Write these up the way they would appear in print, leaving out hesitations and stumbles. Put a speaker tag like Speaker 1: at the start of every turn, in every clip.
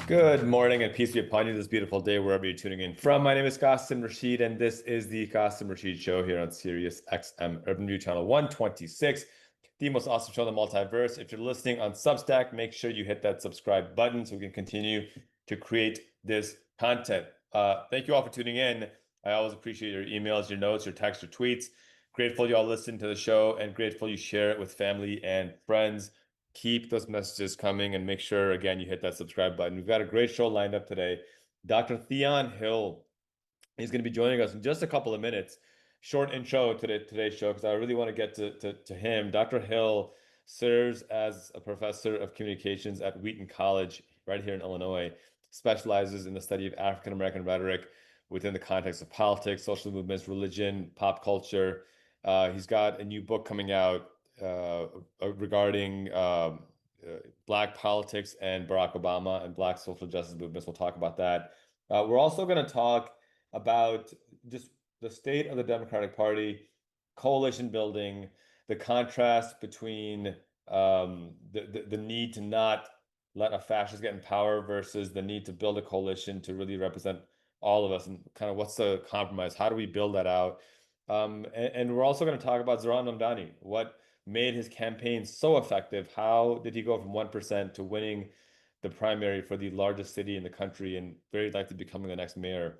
Speaker 1: Good morning and peace be upon you this beautiful day, wherever you're tuning in from. My name is Qasim Rashid, and this is the Qasim Rashid Show here on Sirius XM Urban View Channel 126, the most awesome show in the multiverse. If you're listening on Substack, make sure you hit that subscribe button so we can continue to create this content. Thank you all for tuning in. I always appreciate your emails, your notes, your texts, your tweets. Grateful you all listen to the show and grateful you share it with family and friends. Keep those messages coming and make sure, again, you hit that subscribe button. We've got a great show lined up today. Dr. Theon Hill is going to be joining us in just a couple of minutes. Short intro to today's show because I really want to get to him. Dr. Hill serves as a professor of communications at Wheaton College right here in Illinois, specializes in the study of African American rhetoric within the context of politics, social movements, religion, pop culture. He's got a new book coming out regarding Black politics and Barack Obama and Black social justice movements. We'll talk about that. We're also going to talk about just the state of the Democratic Party, coalition building, the contrast between the need to not let a fascist get in power versus the need to build a coalition to really represent all of us, and kind of what's the compromise? How do we build that out? And we're also going to talk about Zohran Mamdani. What made his campaign so effective? How did he go from 1% to winning the primary for the largest city in the country and very likely becoming the next mayor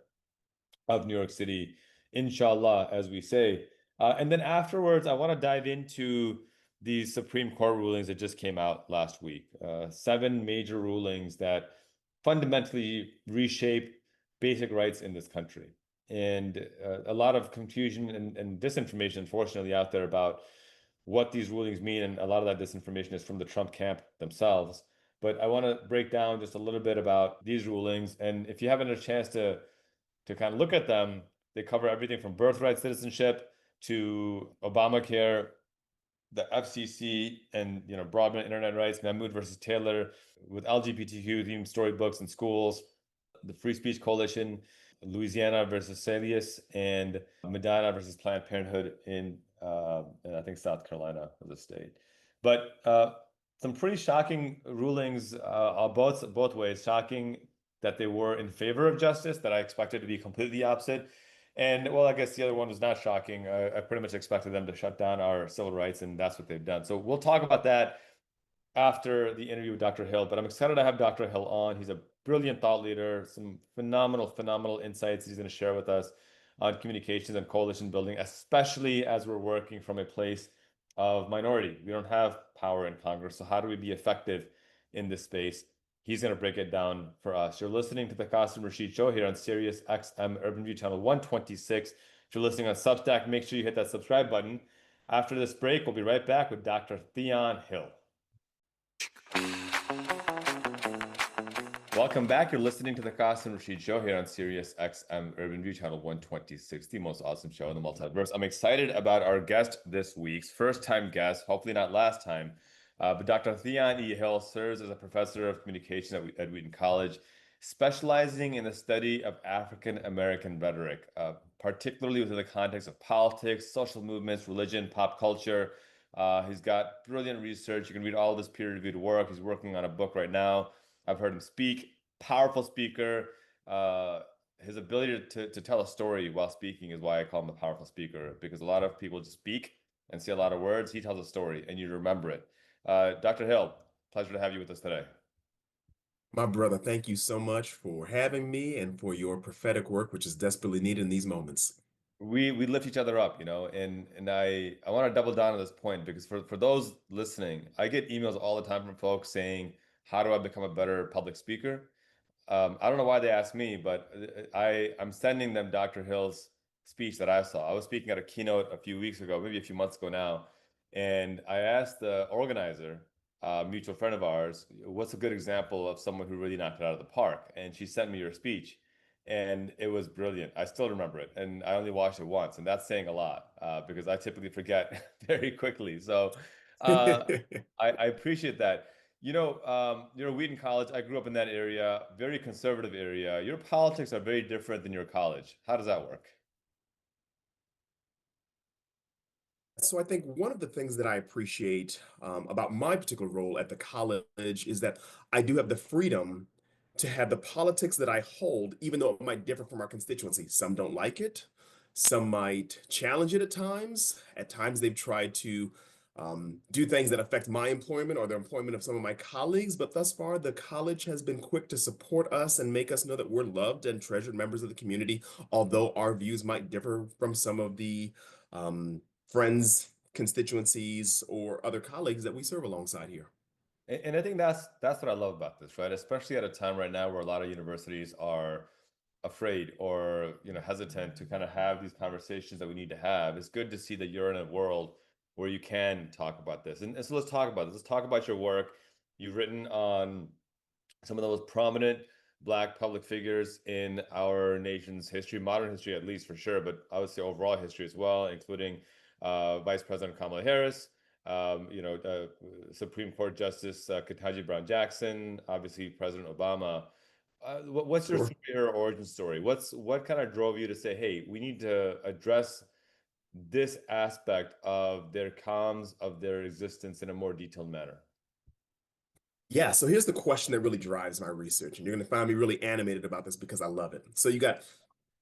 Speaker 1: of New York City, inshallah, as we say. And then afterwards, I want to dive into these Supreme Court rulings that just came out last week. Seven major rulings that fundamentally reshape basic rights in this country. And a lot of confusion and disinformation, unfortunately, out there about what these rulings mean. And a lot of that disinformation is from the Trump camp themselves. But I want to break down just a little bit about these rulings. And if you haven't had a chance to kind of look at them, they cover everything from birthright citizenship to Obamacare, the FCC, and broadband internet rights, Mahmoud versus Taylor, with LGBTQ themed storybooks in schools, the Free Speech Coalition, Louisiana versus Salius, and Medina versus Planned Parenthood in I think South Carolina as a state. But some pretty shocking rulings both ways. Shocking that they were in favor of justice, that I expected to be completely opposite. And well, I guess the other one was not shocking. I pretty much expected them to shut down our civil rights, and that's what they've done. So we'll talk about that after the interview with Dr. Hill. But I'm excited to have Dr. Hill on. He's a brilliant thought leader, some phenomenal insights he's going to share with us on communications and coalition building, especially as we're working from a place of minority. We don't have power in Congress. So how do we be effective in this space? He's going to break it down for us. You're listening to the Qasim Rashid Show here on Sirius XM Urban View Channel 126. If you're listening on Substack, make sure you hit that subscribe button. After this break, we'll be right back with Dr. Theon Hill. Welcome back. You're listening to the Qasim Rashid Show here on Sirius XM Urban View Channel 126, the most awesome show in the multiverse. I'm excited about our guest this week's first-time guest, hopefully not last time. But Dr. Theon E. Hill serves as a professor of communication at Wheaton College, specializing in the study of African American rhetoric, particularly within the context of politics, social movements, religion, pop culture. He's got brilliant research. You can read all of his peer-reviewed work. He's working on a book right now. I've heard him speak. Powerful speaker. His ability to tell a story while speaking is why I call him a powerful speaker, because a lot of people just speak and say a lot of words. He tells a story and you remember it. Dr. Hill, pleasure to have you with us today.
Speaker 2: My brother, thank you so much for having me and for your prophetic work, which is desperately needed in these moments.
Speaker 1: We lift each other up, and I want to double down on this point because for those listening, I get emails all the time from folks saying, how do I become a better public speaker? I don't know why they ask me, but I'm sending them Dr. Hill's speech that I saw. I was speaking at a keynote a few weeks ago, maybe a few months ago now, and I asked the organizer, a mutual friend of ours, what's a good example of someone who really knocked it out of the park? And she sent me your speech, and it was brilliant. I still remember it, and I only watched it once, and that's saying a lot because I typically forget very quickly. So uh, I appreciate that. Wheaton College, I grew up in that area, very conservative area. Your politics are very different than your college. How does that work?
Speaker 2: So I think one of the things that I appreciate about my particular role at the college is that I do have the freedom to have the politics that I hold, even though it might differ from our constituency. Some don't like it. Some might challenge it at times. At times, they've tried to do things that affect my employment or the employment of some of my colleagues. But thus far, the college has been quick to support us and make us know that we're loved and treasured members of the community, although our views might differ from some of the friends, constituencies, or other colleagues that we serve alongside here.
Speaker 1: And I think that's what I love about this, right? Especially at a time right now where a lot of universities are afraid or hesitant to kind of have these conversations that we need to have. It's good to see that you're in a world where you can talk about this. And so let's talk about this. Let's talk about your work. You've written on some of the most prominent Black public figures in our nation's history, modern history at least for sure, but I would say overall history as well, including Vice President Kamala Harris, Supreme Court Justice Ketanji Brown Jackson, obviously President Obama. What's your
Speaker 2: Sure.
Speaker 1: superhero origin story? What kind of drove you to say, hey, we need to address this aspect of their comms, of their existence in a more detailed manner?
Speaker 2: Yeah, so here's the question that really drives my research, and you're going to find me really animated about this because I love it. So you got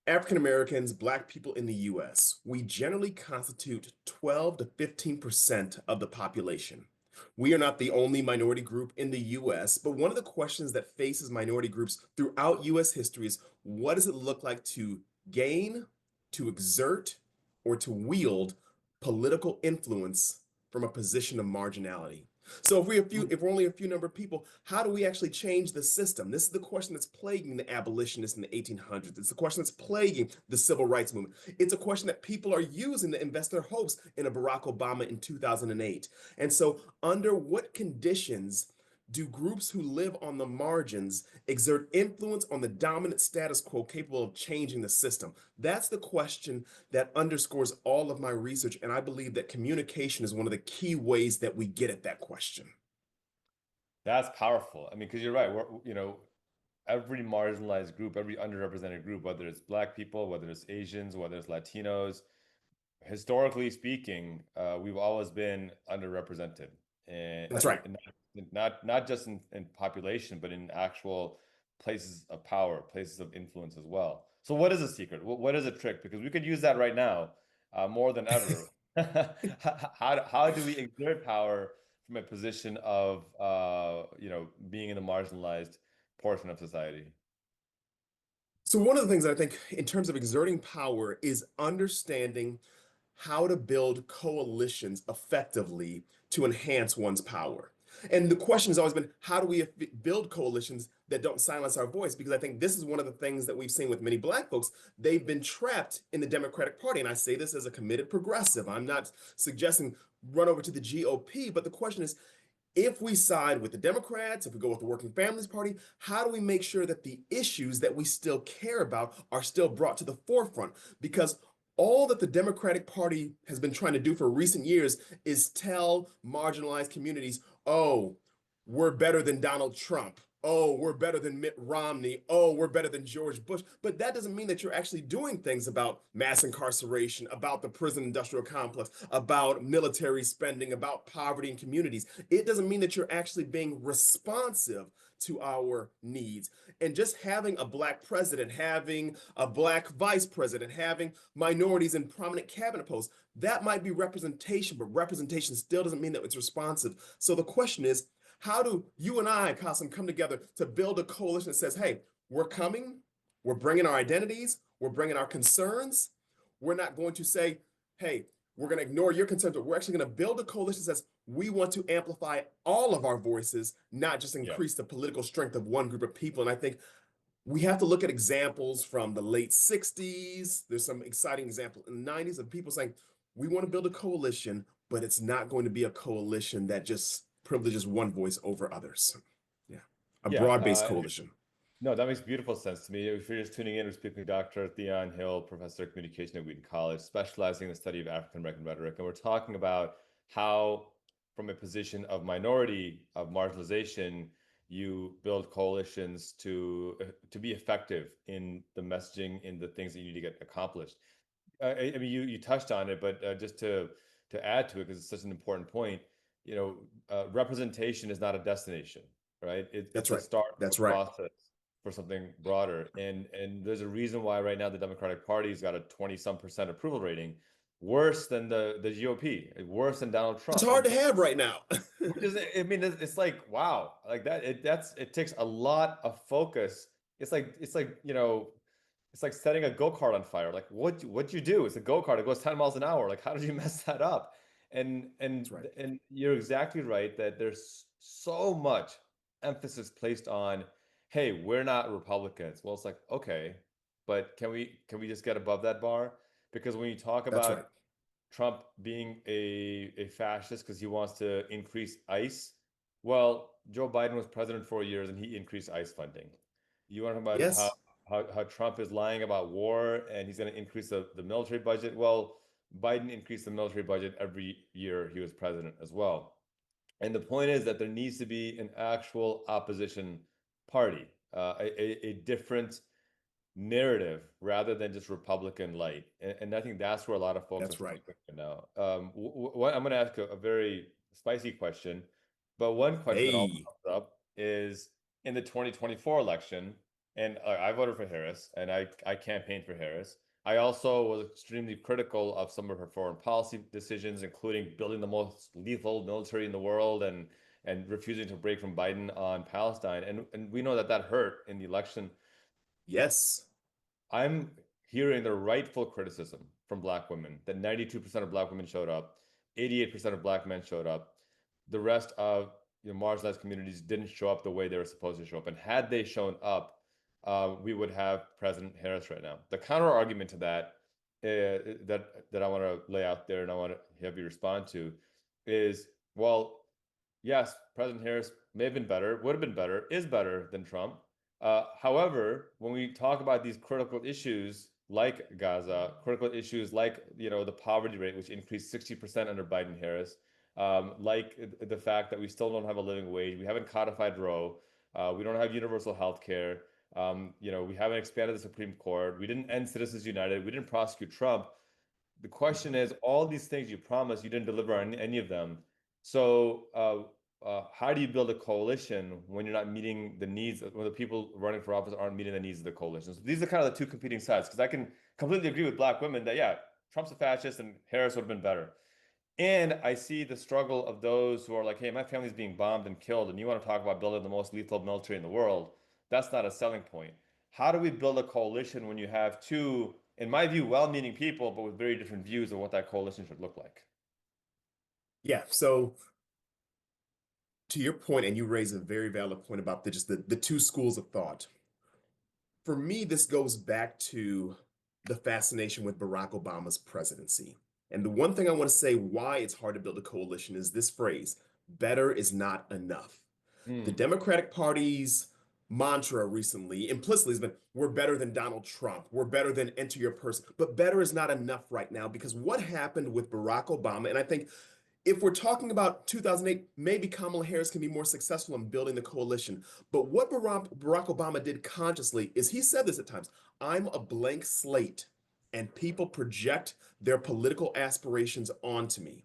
Speaker 2: African Americans, Black people in the US. We generally constitute 12 to 15% of the population. We are not the only minority group in the US, but one of the questions that faces minority groups throughout US history is what does it look like to gain, to exert, or to wield political influence from a position of marginality? So if we're only a few number of people, how do we actually change the system? This is the question that's plaguing the abolitionists in the 1800s. It's the question that's plaguing the civil rights movement. It's a question that people are using to invest their hopes in a Barack Obama in 2008. And so, under what conditions do groups who live on the margins exert influence on the dominant status quo capable of changing the system? That's the question that underscores all of my research. And I believe that communication is one of the key ways that we get at that question.
Speaker 1: That's powerful. I mean, because you're right. Every marginalized group, every underrepresented group, whether it's Black people, whether it's Asians, whether it's Latinos, historically speaking, we've always been underrepresented, and,
Speaker 2: That's
Speaker 1: and,
Speaker 2: right.
Speaker 1: and not just in population, but in actual places of power, places of influence as well. So, what is a secret? What is a trick? Because we could use that right now, more than ever. How do we exert power from a position of being in the marginalized portion of society?
Speaker 2: So, one of the things that I think in terms of exerting power is understanding how to build coalitions effectively to enhance one's power. And the question has always been, how do we build coalitions that don't silence our voice? Because I think this is one of the things that we've seen with many Black folks. They've been trapped in the Democratic Party. And I say this as a committed progressive. I'm not suggesting run over to the GOP, but the question is, if we side with the Democrats, if we go with the Working Families Party, how do we make sure that the issues that we still care about are still brought to the forefront? Because all that the Democratic Party has been trying to do for recent years is tell marginalized communities, oh, we're better than Donald Trump. Oh, we're better than Mitt Romney. Oh, we're better than George Bush. But that doesn't mean that you're actually doing things about mass incarceration, about the prison industrial complex, about military spending, about poverty in communities. It doesn't mean that you're actually being responsive to our needs. And just having a Black president, having a Black vice president, having minorities in prominent cabinet posts, that might be representation, but representation still doesn't mean that it's responsive. So the question is, how do you and I, Qasim, come together to build a coalition that says, hey, we're coming, we're bringing our identities, we're bringing our concerns. We're not going to say, hey, we're going to ignore your concerns, but we're actually going to build a coalition that says we want to amplify all of our voices, not just
Speaker 1: Yeah.
Speaker 2: increase the political strength of one group of people. And I think we have to look at examples from the late 60s. There's some exciting examples in the 90s of people saying, we want to build a coalition, but it's not going to be a coalition that just privileges one voice over others. Yeah, a
Speaker 1: Yeah.
Speaker 2: broad-based coalition.
Speaker 1: No, that makes beautiful sense to me. If you're just tuning in, we're speaking with Dr. Theon Hill, Professor of Communication at Wheaton College, specializing in the study of African American rhetoric. And we're talking about how, from a position of minority, of marginalization, you build coalitions to be effective in the messaging, in the things that you need to get accomplished. I mean, you touched on it, but just to add to it, because it's such an important point, representation is not a destination, right?
Speaker 2: That's
Speaker 1: It's a
Speaker 2: right.
Speaker 1: start of a
Speaker 2: That's right.
Speaker 1: process. for something broader. And there's a reason why right now the Democratic Party's got a 20-some% approval rating, worse than the GOP, worse than Donald
Speaker 2: It's
Speaker 1: Trump.
Speaker 2: hard
Speaker 1: And
Speaker 2: to have right now.
Speaker 1: which is, I mean, it's like wow, like that. It takes a lot of focus. It's like it's like setting a go-kart on fire. Like what you do? It's a go-kart. It goes 10 miles an hour. Like how did you mess that up? And
Speaker 2: That's right.
Speaker 1: you're exactly right that there's so much emphasis placed on, hey, we're not Republicans. Well, it's like okay, but can we just get above that bar? Because when you talk
Speaker 2: That's right.
Speaker 1: about Trump being a fascist because he wants to increase ICE. Well, Joe Biden was president for years and he increased ICE funding. You want to talk about
Speaker 2: Yes,
Speaker 1: how Trump is lying about war and he's going to increase the military budget? Well, Biden increased the military budget every year he was president as well. And the point is that there needs to be an actual opposition party, a different narrative rather than just Republican light. And I think that's where a lot of folks are
Speaker 2: that's right.
Speaker 1: struggling right now. I'm going to ask a very spicy question, but one question that always
Speaker 2: Hey,
Speaker 1: comes up is in the 2024 election, and I voted for Harris and I campaigned for Harris. I also was extremely critical of some of her foreign policy decisions, including building the most lethal military in the world and refusing to break from Biden on Palestine. And we know that that hurt in the election.
Speaker 2: yes,
Speaker 1: I'm hearing the rightful criticism from Black women that 92% of Black women showed up, 88% of Black men showed up. The rest of marginalized communities didn't show up the way they were supposed to show up. And had they shown up, we would have President Harris right now. The counter argument to that that I want to lay out there and I want to have you respond to is, well, yes, President Harris may have been better, would have been better, is better than Trump. However, when we talk about these critical issues like Gaza, critical issues like the poverty rate, which increased 60% under Biden Harris, like the fact that we still don't have a living wage, we haven't codified Roe, we don't have universal health care, we haven't expanded the Supreme Court, we didn't end Citizens United, we didn't prosecute Trump. The question is, all these things you promised, you didn't deliver on any of them. So, how do you build a coalition when you're not meeting the needs, when the people running for office aren't meeting the needs of the coalition? So these are kind of the two competing sides. Because I can completely agree with Black women that, yeah, Trump's a fascist and Harris would have been better. And I see the struggle of those who are like, hey, my family's being bombed and killed, and you want to talk about building the most lethal military in the world. That's not a selling point. How do we build a coalition when you have two, in my view, well-meaning people, but with very different views of what that coalition should look like?
Speaker 2: yeah. So to your point, and you raise a very valid point about the two schools of thought. For me, this goes back to the fascination with Barack Obama's presidency. And the one thing I want to say why it's hard to build a coalition is this phrase, better is not enough. The
Speaker 1: Hmm.
Speaker 2: Democratic Party's mantra recently, implicitly, has been we're better than Donald Trump. We're better than enter your person. But better is not enough right now because what happened with Barack Obama, and I think if we're talking about 2008, maybe Kamala Harris can be more successful in building the coalition. But what Barack Obama did consciously is he said this at times, I'm a blank slate, and people project their political aspirations onto me.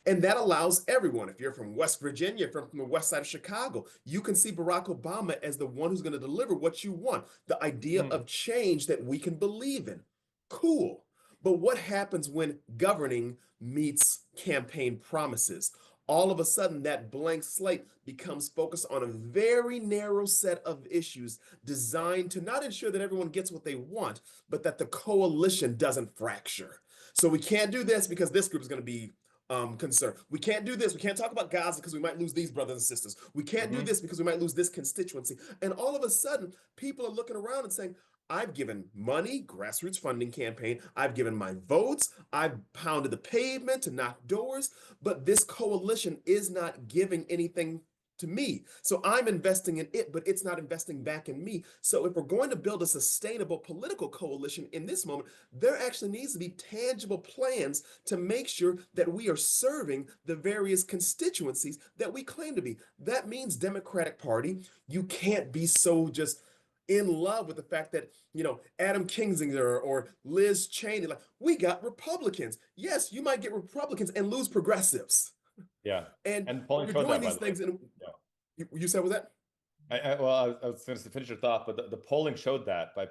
Speaker 2: And that allows everyone, if you're from West Virginia, if you're from the west side of Chicago, you can see Barack Obama as the one who's going to deliver what you want, the idea
Speaker 1: Hmm.
Speaker 2: of change that we can believe in. Cool. But what happens when governing meets campaign promises? All of a sudden, that blank slate becomes focused on a very narrow set of issues designed to not ensure that everyone gets what they want, but that the coalition doesn't fracture. So we can't do this because this group is going to be concern. We can't do this. We can't talk about Gaza because we might lose these brothers and sisters. We can't do
Speaker 1: Hmm.
Speaker 2: this because we might lose this constituency. And all of a sudden, people are looking around and saying, I've given money, grassroots funding campaign. I've given my votes. I've pounded the pavement to knock doors, but this coalition is not giving anything to me. So I'm investing in it, but it's not investing back in me. So if we're going to build a sustainable political coalition in this moment, there actually needs to be tangible plans to make sure that we are serving the various constituencies that we claim to be. That means Democratic Party, you can't be so just in love with the fact that, Adam Kinzinger or Liz Cheney, like we got Republicans. Yes, you might get Republicans and lose progressives.
Speaker 1: Yeah.
Speaker 2: And
Speaker 1: And polling
Speaker 2: you're
Speaker 1: showed
Speaker 2: doing
Speaker 1: that, by
Speaker 2: these
Speaker 1: the way.
Speaker 2: things and
Speaker 1: Yeah.
Speaker 2: you said was that?
Speaker 1: I was going to finish your thought, but the polling showed that by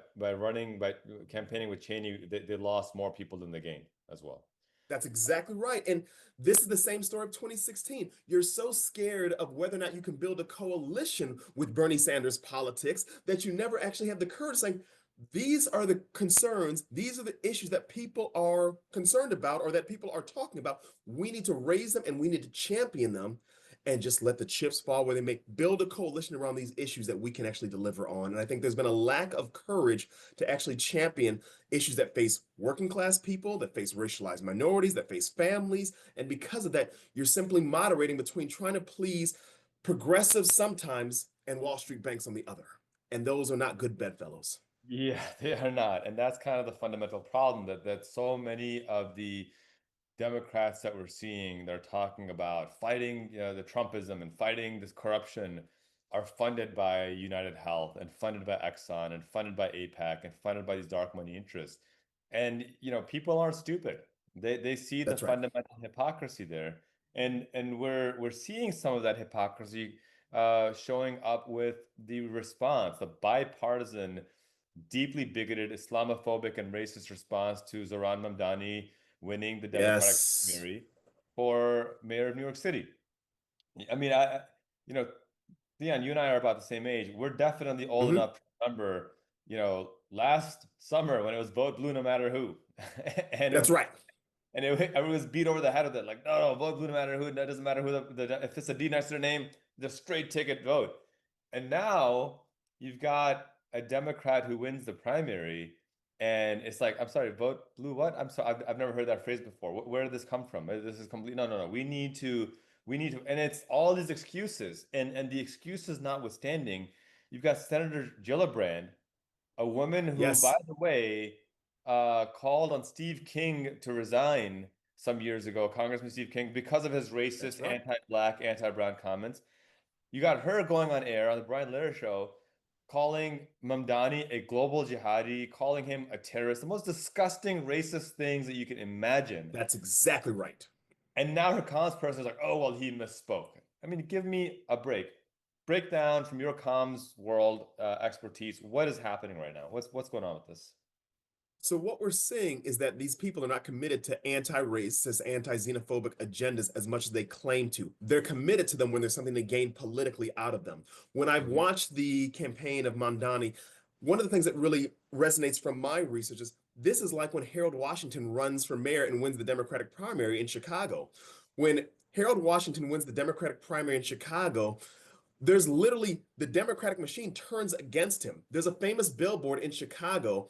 Speaker 1: campaigning with Cheney, they lost more people than they gained as well.
Speaker 2: That's exactly right. And this is the same story of 2016. You're so scared of whether or not you can build a coalition with Bernie Sanders politics that you never actually have the courage saying, these are the concerns, these are the issues that people are concerned about or that people are talking about. We need to raise them and we need to champion them and just let the chips fall where they may. Build a coalition around these issues that we can actually deliver on. And I think there's been a lack of courage to actually champion issues that face working class people, that face racialized minorities, that face families. And because of that, you're simply moderating between trying to please progressives sometimes and Wall Street banks on the other. And those are not good bedfellows.
Speaker 1: Yeah, they are not. And that's kind of the fundamental problem that so many of the Democrats that we're seeing, they're talking about fighting, the Trumpism and fighting this corruption are funded by United Health and funded by Exxon and funded by APAC and funded by these dark money interests. And people aren't stupid. They see the
Speaker 2: That's right.
Speaker 1: fundamental hypocrisy there. And we're seeing some of that hypocrisy showing up with the response, the bipartisan, deeply bigoted, Islamophobic, and racist response to Zohran Mamdani winning the Democratic
Speaker 2: Yes.
Speaker 1: primary for mayor of New York City. I mean, you know, Theon, you and I are about the same age. We're definitely old
Speaker 2: Hmm.
Speaker 1: enough to remember, last summer when it was vote blue no matter who, and
Speaker 2: That's right.
Speaker 1: everyone was beat over the head with it, like, no, no, vote blue no matter who. That doesn't matter who if it's a D next to their name, the straight ticket vote. And now you've got a Democrat who wins the primary, and it's like, I'm sorry, vote blue. What? I'm sorry, I've never heard that phrase before. Where did this come from? This is complete. No, no, no. We need to, and it's all these excuses, and the excuses notwithstanding, you've got Senator Gillibrand, a woman who, by
Speaker 2: Yes.
Speaker 1: the way, called on Steve King to resign some years ago, Congressman Steve King, because of his
Speaker 2: That's
Speaker 1: racist,
Speaker 2: right.
Speaker 1: anti-black, anti-brown comments. You got her going on air on the Brian Lehrer show, calling Mamdani a global jihadi, calling him a terrorist, the most disgusting racist things that you can imagine.
Speaker 2: That's exactly right.
Speaker 1: And now her comms person is like, oh, well, he misspoke. I mean, give me a break. Break down from your comms world expertise. What is happening right now? What's going on with this?
Speaker 2: So what we're seeing is that these people are not committed to anti-racist, anti-xenophobic agendas as much as they claim to. They're committed to them when there's something to gain politically out of them. When I've
Speaker 1: Mhm.
Speaker 2: watched the campaign of Mamdani, one of the things that really resonates from my research is this is like when Harold Washington runs for mayor and wins the Democratic primary in Chicago. When Harold Washington wins the Democratic primary in Chicago, there's literally the Democratic machine turns against him. There's a famous billboard in Chicago: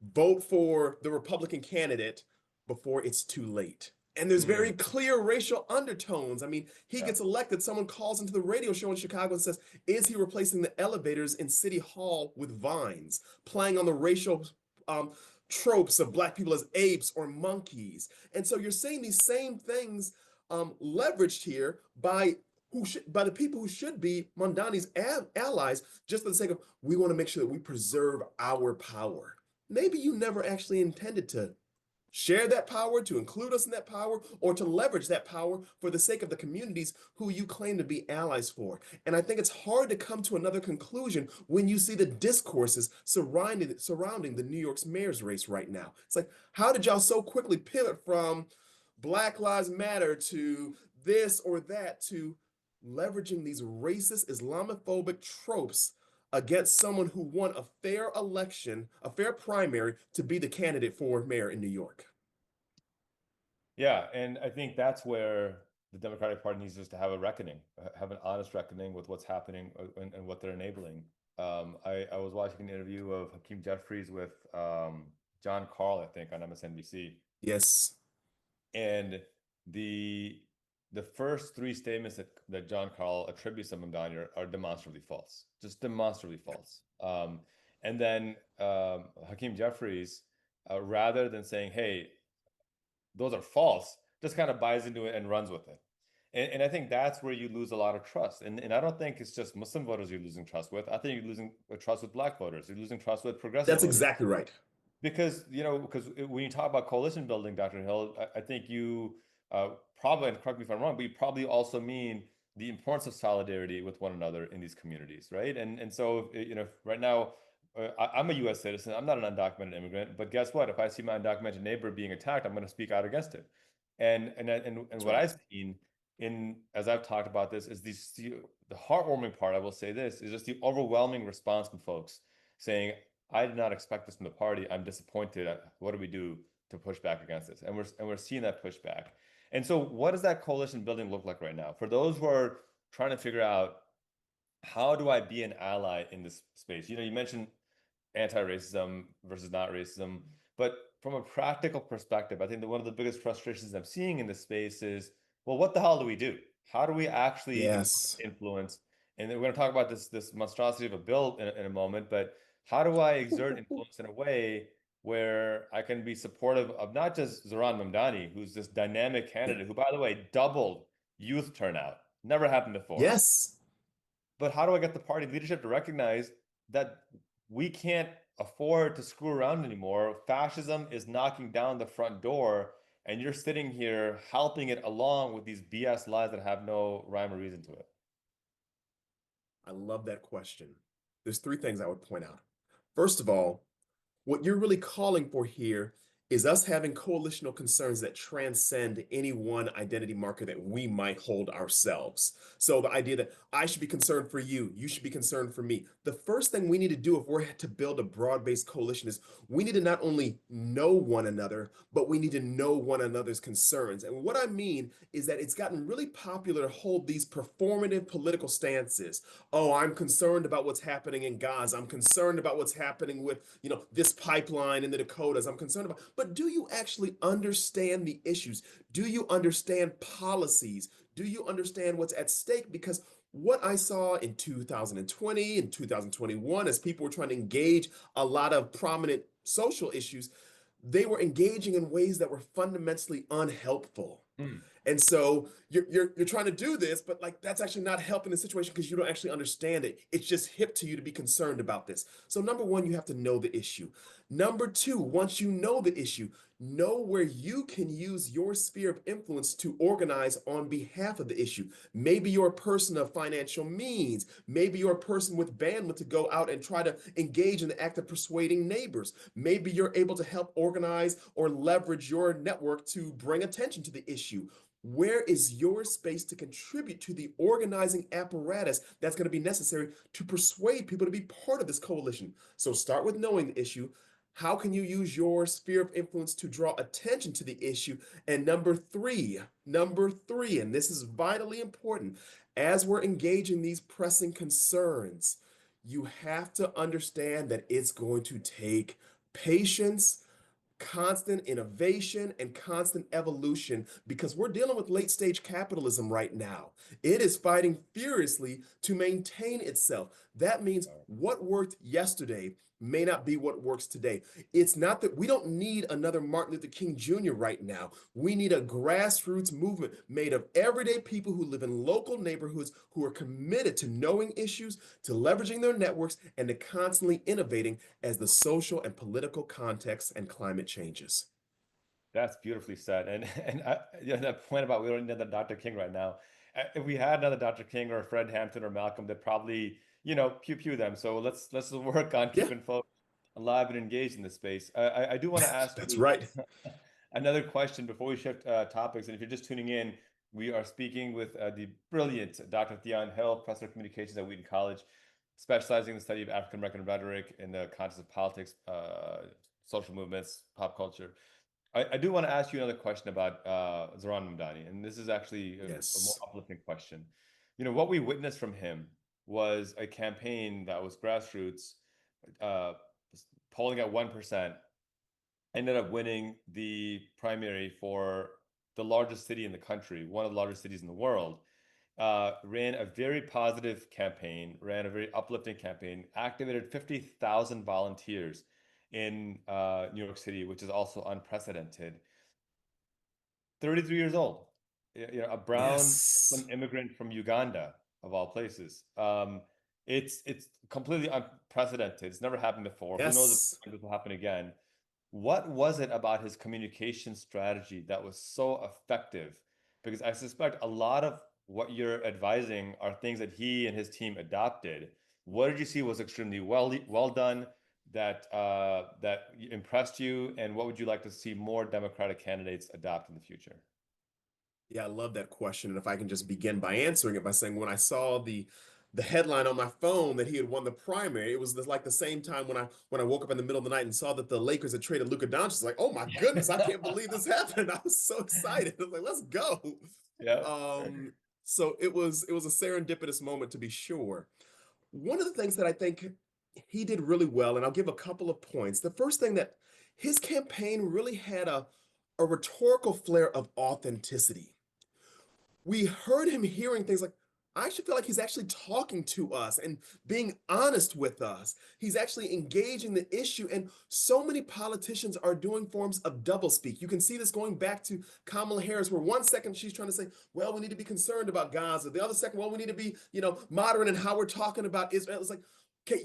Speaker 2: vote for the Republican candidate before it's too late. And there's very
Speaker 1: Mm,
Speaker 2: clear racial undertones. I mean, he
Speaker 1: yeah.
Speaker 2: gets elected. Someone calls into the radio show in Chicago and says, is he replacing the elevators in City Hall with vines, playing on the racial um, tropes of Black people as apes or monkeys? And so you're seeing these same things leveraged here by by the people who should be Mondani's allies, just for the sake of we want to make sure that we preserve our power. Maybe you never actually intended to share that power, to include us in that power, or to leverage that power for the sake of the communities who you claim to be allies for. And I think it's hard to come to another conclusion when you see the discourses surrounding the New York's mayor's race right now. It's like, how did y'all so quickly pivot from Black Lives Matter to this or that to leveraging these racist Islamophobic tropes against someone who won a fair election, a fair primary to be the candidate for mayor in New York?
Speaker 1: Yeah, and I think that's where the Democratic Party needs just to have a reckoning, have an honest reckoning with what's happening and what they're enabling. I was watching an interview of Hakeem Jeffries with John Carl, I think, on MSNBC,
Speaker 2: Yes,
Speaker 1: and the the first three statements that John Carl attributes to Mamdani are demonstrably false, just demonstrably false. And then Hakeem Jeffries, rather than saying, "Hey, those are false," just kind of buys into it and runs with it. And I think that's where you lose a lot of trust. And I don't think it's just Muslim voters you're losing trust with. I think you're losing trust with Black voters. You're losing trust with progressive
Speaker 2: that's
Speaker 1: voters.
Speaker 2: exactly right.
Speaker 1: Because when you talk about coalition building, Dr. Hill, I think you probably, and correct me if I'm wrong, but you probably also mean the importance of solidarity with one another in these communities, right? And so, right now, I'm a U.S. citizen. I'm not an undocumented immigrant, but guess what? If I see my undocumented neighbor being attacked, I'm going to speak out against it. And
Speaker 2: That's
Speaker 1: what
Speaker 2: right.
Speaker 1: I've seen as I've talked about this is the heartwarming part. I will say this is just the overwhelming response from folks saying, "I did not expect this from the party. I'm disappointed. What do we do to push back against this?" And we're seeing that pushback. And so, what does that coalition building look like right now? For those who are trying to figure out how do I be an ally in this space? You mentioned anti-racism versus not racism, but from a practical perspective, I think that one of the biggest frustrations I'm seeing in this space is, well, what the hell do we do? How do we actually
Speaker 2: Yes.
Speaker 1: influence? And then we're going to talk about this monstrosity of a bill in a moment, but how do I exert influence in a way where I can be supportive of not just Zohran Mamdani, who's this dynamic
Speaker 2: Yeah.
Speaker 1: candidate who, by the way, doubled youth turnout. Never happened before.
Speaker 2: Yes.
Speaker 1: But how do I get the party leadership to recognize that we can't afford to screw around anymore? Fascism is knocking down the front door, and you're sitting here helping it along with these BS lies that have no rhyme or reason to it.
Speaker 2: I love that question. There's three things I would point out. First of all, what you're really calling for here is us having coalitional concerns that transcend any one identity marker that we might hold ourselves. So the idea that I should be concerned for you, you should be concerned for me. The first thing we need to do if we're to build a broad-based coalition is we need to not only know one another, but we need to know one another's concerns. And what I mean is that it's gotten really popular to hold these performative political stances. Oh, I'm concerned about what's happening in Gaza. I'm concerned about what's happening with, this pipeline in the Dakotas. I'm concerned about, but do you actually understand the issues? Do you understand policies? Do you understand what's at stake? Because what I saw in 2020 and 2021, as people were trying to engage a lot of prominent social issues, they were engaging in ways that were fundamentally unhelpful.
Speaker 1: Hmm.
Speaker 2: And so you're trying to do this, but like that's actually not helping the situation because you don't actually understand it. It's just hip to you to be concerned about this. So number one, you have to know the issue. Number two, once you know the issue, know where you can use your sphere of influence to organize on behalf of the issue. Maybe you're a person of financial means. Maybe you're a person with bandwidth to go out and try to engage in the act of persuading neighbors. Maybe you're able to help organize or leverage your network to bring attention to the issue. Where is your space to contribute to the organizing apparatus that's going to be necessary to persuade people to be part of this coalition? So start with knowing the issue. How can you use your sphere of influence to draw attention to the issue? And number three, and this is vitally important, as we're engaging these pressing concerns, you have to understand that it's going to take patience, constant innovation, and constant evolution because we're dealing with late stage capitalism right now. It is fighting furiously to maintain itself. That means what worked yesterday may not be what works today. It's not that we don't need another Martin Luther King Jr. right now. We need a grassroots movement made of everyday people who live in local neighborhoods who are committed to knowing issues, to leveraging their networks, and to constantly innovating as the social and political context and climate changes.
Speaker 1: That's beautifully said. That point about we don't need another Dr. King right now. If we had another Dr. King or Fred Hampton or Malcolm, they'd probably, pew pew them. So let's work on
Speaker 2: Yeah,
Speaker 1: keeping folks alive and engaged in this space. I do want to ask
Speaker 2: that's
Speaker 1: you
Speaker 2: right.
Speaker 1: another question before we shift topics. And if you're just tuning in, we are speaking with the brilliant Dr. Theon Hill, professor of communications at Wheaton College, specializing in the study of African American rhetoric in the context of politics, social movements, pop culture. I do want to ask you another question about Zohran Mamdani, and this is actually a more
Speaker 2: Yes.
Speaker 1: uplifting question. What we witnessed from him was a campaign that was grassroots, uh, polling at 1%, ended up winning the primary for the largest city in the country, one of the largest cities in the world. Ran a very positive campaign, ran a very uplifting campaign, activated 50,000 volunteers in New York City, which is also unprecedented. 33 years old, a brown
Speaker 2: Yes.
Speaker 1: immigrant from Uganda, of all places. It's completely unprecedented. It's never happened before. Who knows
Speaker 2: Yes.
Speaker 1: if this will happen again? What was it about his communication strategy that was so effective? Because I suspect a lot of what you're advising are things that he and his team adopted. What did you see was extremely well done that impressed you, and what would you like to see more Democratic candidates adopt in the future?
Speaker 2: Yeah, I love that question. And if I can just begin by answering it by saying when I saw the headline on my phone that he had won the primary, it was like the same time when I woke up in the middle of the night and saw that the Lakers had traded Luka Doncic. It's like, oh my goodness, I can't believe this happened. I was so excited. I was like, let's go.
Speaker 1: Yeah.
Speaker 2: Um, so it was a serendipitous moment to be sure. One of the things that I think he did really well, and I'll give a couple of points. The first thing that his campaign really had a rhetorical flair of authenticity. We heard him hearing things like, I actually feel like he's actually talking to us and being honest with us. He's actually engaging the issue. And so many politicians are doing forms of doublespeak. You can see this going back to Kamala Harris, where one second she's trying to say, well, we need to be concerned about Gaza. The other second, well, we need to be, moderate in how we're talking about Israel. It's like, okay,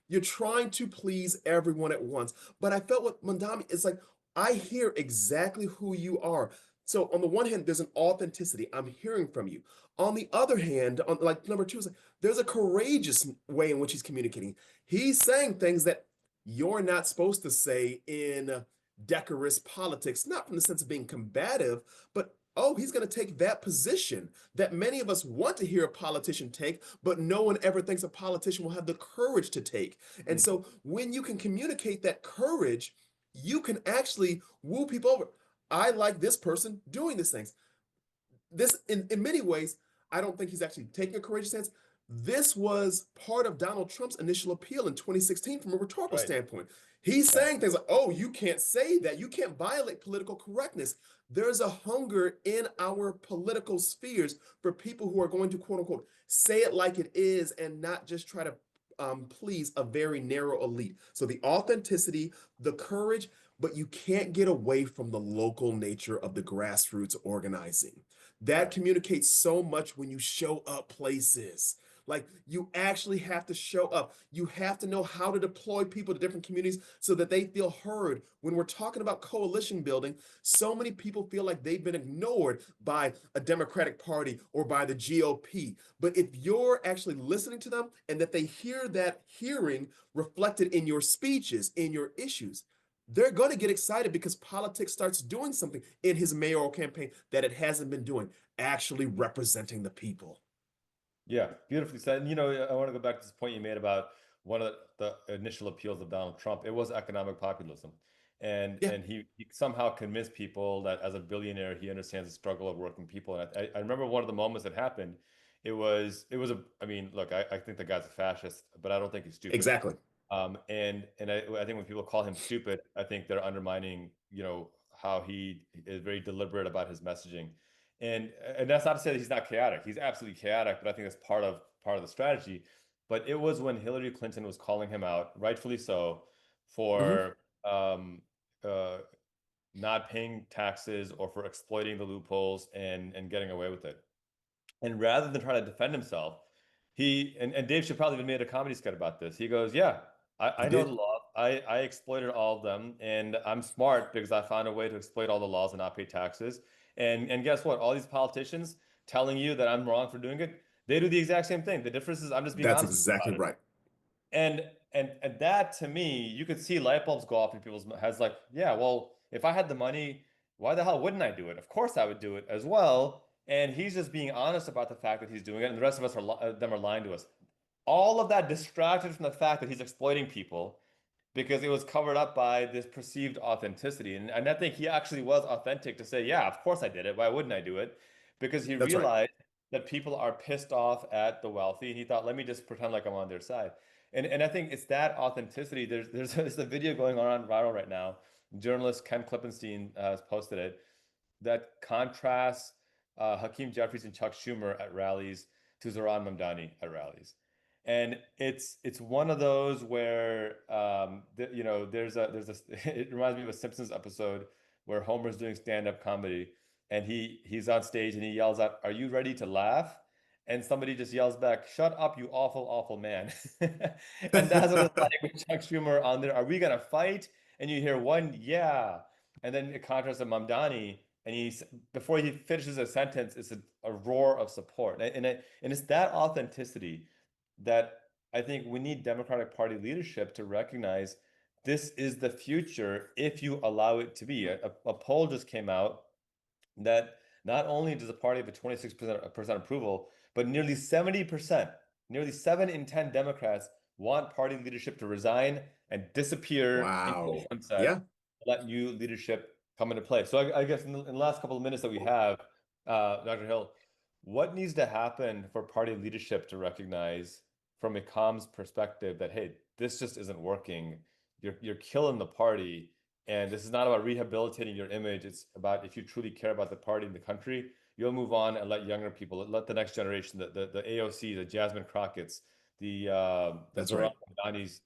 Speaker 2: you're trying to please everyone at once. But I felt with Mandami, it's like, I hear exactly who you are. So on the one hand, there's an authenticity. I'm hearing from you. On the other hand, on like number two is like there's a courageous way in which he's communicating. He's saying things that you're not supposed to say in decorous politics, not from the sense of being combative, but oh, he's going to take that position that many of us want to hear a politician take, but no one ever thinks a politician will have the courage to take. And
Speaker 1: Mhm.
Speaker 2: so when you can communicate that courage, you can actually woo people over. I like this person doing these things. This, in many ways, I don't think he's actually taking a courageous stance. This was part of Donald Trump's initial appeal in 2016 from a rhetorical
Speaker 1: Right.
Speaker 2: standpoint. He's
Speaker 1: Yeah.
Speaker 2: saying things like, oh, you can't say that. You can't violate political correctness. There's a hunger in our political spheres for people who are going to, quote unquote, say it like it is and not just try to please a very narrow elite. So the authenticity, the courage, but you can't get away from the local nature of the grassroots organizing.
Speaker 1: Yeah.
Speaker 2: That communicates so much when you show up places. Like you actually have to show up. You have to know how to deploy people to different communities so that they feel heard. When we're talking about coalition building, so many people feel like they've been ignored by a Democratic Party or by the GOP. But if you're actually listening to them and that they hear that hearing reflected in your speeches, in your issues, they're going to get excited because politics starts doing something in his mayoral campaign that it hasn't been doing, actually representing the people.
Speaker 1: Yeah, beautifully said. And I want to go back to this point you made about one of the initial appeals of Donald Trump. It was economic populism. And
Speaker 2: Yeah,
Speaker 1: and he somehow convinced people that as a billionaire, he understands the struggle of working people. And I remember one of the moments that happened. It was I mean, look, I think the guy's a fascist, but I don't think he's stupid.
Speaker 2: exactly.
Speaker 1: I think when people call him stupid, I think they're undermining, how he is very deliberate about his messaging. And that's not to say that he's not chaotic. He's absolutely chaotic, but I think that's part of the strategy. But it was when Hillary Clinton was calling him out, rightfully so,
Speaker 2: Hmm.
Speaker 1: for uh, not paying taxes or for exploiting the loopholes and getting away with it. And rather than try to defend himself, and Dave Chappelle even made a comedy skit about this. He goes, "Yeah,
Speaker 2: He
Speaker 1: I know the
Speaker 2: did.
Speaker 1: law. I exploited all of them, and I'm smart because I found a way to exploit all the laws and not pay taxes. And guess what? All these politicians telling you that I'm wrong for doing it, they do the exact same thing. The difference is I'm just being
Speaker 2: That's
Speaker 1: honest
Speaker 2: exactly
Speaker 1: about it.
Speaker 2: right.
Speaker 1: And that to me, you could see light bulbs go off in people's heads like, yeah, well, if I had the money, why the hell wouldn't I do it? Of course I would do it as well. And he's just being honest about the fact that he's doing it, and the rest of us them are lying to us. All of that distracted from the fact that he's exploiting people because it was covered up by this perceived authenticity. And I think he actually was authentic to say, yeah, of course I did it. Why wouldn't I do it? Because he
Speaker 2: That's right.
Speaker 1: realized that people are pissed off at the wealthy. And he thought, let me just pretend like I'm on their side. And I think it's that authenticity. There's a video going on viral right now. Journalist Ken Klippenstein has posted it that contrasts Hakeem Jeffries and Chuck Schumer at rallies to Zohran Mamdani at rallies. And it's one of those where there's a it reminds me of a Simpsons episode where Homer's doing stand-up comedy and he's on stage and he yells out, "Are you ready to laugh?" And somebody just yells back, "Shut up, you awful, awful man." And that's what it's like with Chuck Schumer on there. Are we gonna fight? And you hear one, yeah. And then it contrasts to Mamdani, and before he finishes a sentence, it's a roar of support. And it's that authenticity that I think we need Democratic Party leadership to recognize this is the future if you allow it to be. A poll just came out that not only does the party have a 26% approval, but nearly 70%, nearly 7 in 10 Democrats want party leadership to resign and disappear into the
Speaker 2: Wow.
Speaker 1: sunset,
Speaker 2: Yeah,
Speaker 1: let new leadership come into play. So I guess in the last couple of minutes that we have, Dr. Hill, what needs to happen for party leadership to recognize from a comms perspective that, hey, this just isn't working. You're killing the party. And this is not about rehabilitating your image. It's about if you truly care about the party and the country, you'll move on and let younger people, let the next generation, the AOC, the Jasmine Crockett's, the
Speaker 2: that's
Speaker 1: Zohran
Speaker 2: right.
Speaker 1: Mamdani's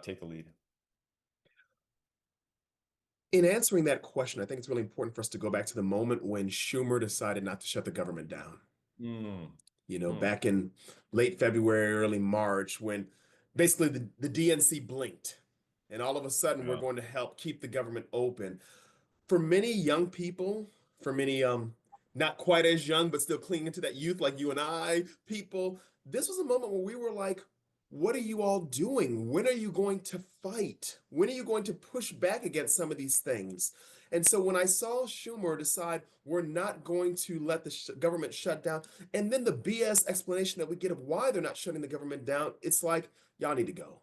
Speaker 1: take the lead.
Speaker 2: In answering that question, I think it's really important for us to go back to the moment when Schumer decided not to shut the government down.
Speaker 1: Mm, mm,
Speaker 2: Back in late February, early March, when basically the DNC blinked and all of a sudden we're
Speaker 1: yeah,
Speaker 2: going to help keep the government open. For many young people, for many not quite as young but still clinging to that youth like you and I people, this was a moment where we were like, what are you all doing? When are you going to fight? When are you going to push back against some of these things? And so when I saw Schumer decide we're not going to let the government shut down, and then the BS explanation that we get of why they're not shutting the government down, it's like, y'all need to go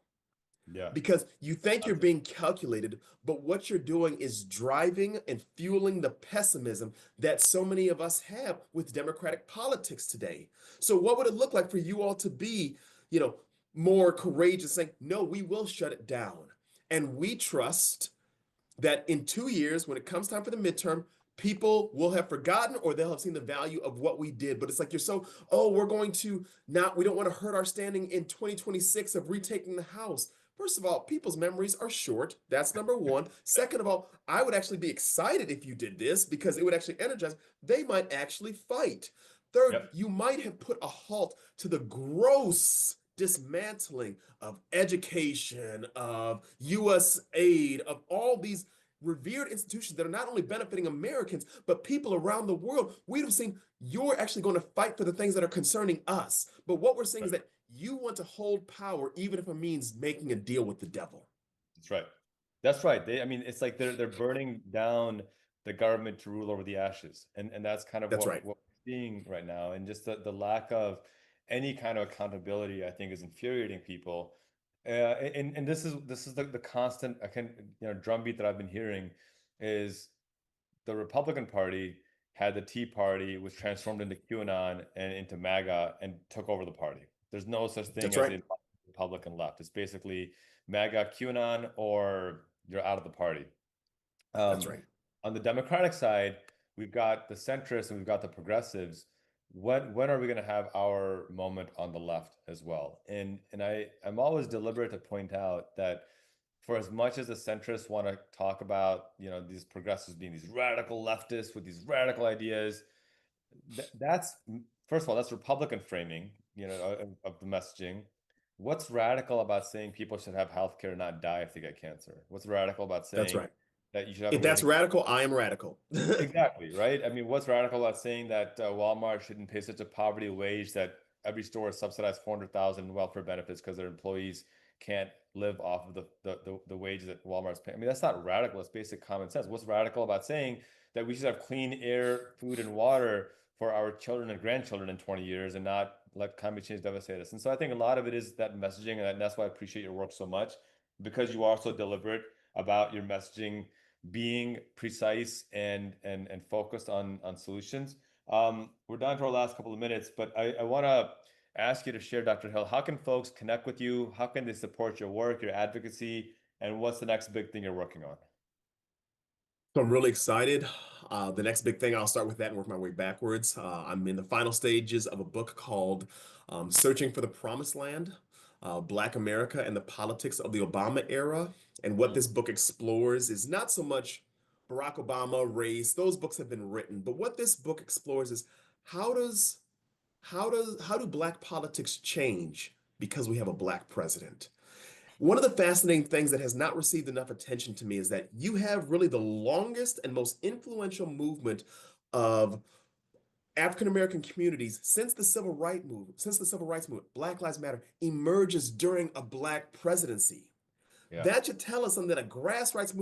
Speaker 1: yeah,
Speaker 2: because you think you're
Speaker 1: absolutely.
Speaker 2: being calculated, but what you're doing is driving and fueling the pessimism that so many of us have with democratic politics today. So, what would it look like for you all to be, you know, more courageous, saying, no, we will shut it down. And we trust that in 2 years, when it comes time for the midterm, people will have forgotten or they'll have seen the value of what we did. But it's like you're so, oh, we're going to not, we don't want to hurt our standing in 2026 of retaking the House. First of all, people's memories are short. That's number one. Second of all, I would actually be excited if you did this because it would actually energize. They might actually fight. Third,
Speaker 1: Yep,
Speaker 2: you might have put a halt to the gross dismantling of education, of US aid, of all these revered institutions that are not only benefiting Americans, but people around the world. We'd have seen you're actually going to fight for the things that are concerning us. But what we're saying is
Speaker 1: right.
Speaker 2: that you want to hold power, even if it means making a deal with the devil.
Speaker 1: That's right. That's right. I mean, it's like they're burning down the government to rule over the ashes, and that's kind of
Speaker 2: That's right.
Speaker 1: what we're seeing right now, and just the lack of any kind of accountability, I think, is infuriating people. And this is the constant drumbeat that I've been hearing is the Republican Party had the Tea Party, which transformed into QAnon and into MAGA and took over the party. There's no such thing
Speaker 2: That's
Speaker 1: as
Speaker 2: right.
Speaker 1: a Republican left. It's basically MAGA, QAnon, or you're out of the party.
Speaker 2: That's
Speaker 1: Um,
Speaker 2: right.
Speaker 1: on the Democratic side, we've got the centrists and we've got the progressives. When are we going to have our moment on the left as well? I'm always deliberate to point out that for as much as the centrists want to talk about, these progressives being these radical leftists with these radical ideas, that's first of all, that's Republican framing, of the messaging. What's radical about saying people should have health care and not die if they get cancer? What's radical about
Speaker 2: That's
Speaker 1: saying
Speaker 2: right.
Speaker 1: that you should have a
Speaker 2: If that's
Speaker 1: living?
Speaker 2: radical, I am radical.
Speaker 1: Exactly, right? I mean, what's radical about saying that Walmart shouldn't pay such a poverty wage that every store is subsidized 400,000 in welfare benefits because their employees can't live off of the wages that Walmart's paying? I mean, that's not radical. It's basic common sense. What's radical about saying that we should have clean air, food, and water for our children and grandchildren in 20 years and not let climate change devastate us? And so I think a lot of it is that messaging, and that's why I appreciate your work so much because you are so deliberate about your messaging being precise and focused on solutions. We're down to our last couple of minutes, but I want to ask you to share, Dr. Hill, how can folks connect with you? How can they support your work, your advocacy, and what's the next big thing you're working on?
Speaker 2: So I'm really excited. The next big thing, I'll start with that and work my way backwards. I'm in the final stages of a book called Searching for the Promised Land, Black America and the Politics of the Obama Era. And what
Speaker 1: Mm,
Speaker 2: this book explores is not so much Barack Obama, race, those books have been written, but what this book explores is how does how do Black politics change because we have a Black president? One of the fascinating things that has not received enough attention to me is that you have really the longest and most influential movement of African American communities since the civil rights movement, Black Lives Matter emerges during a Black presidency.
Speaker 1: Yeah.
Speaker 2: That should tell us something that a grassroots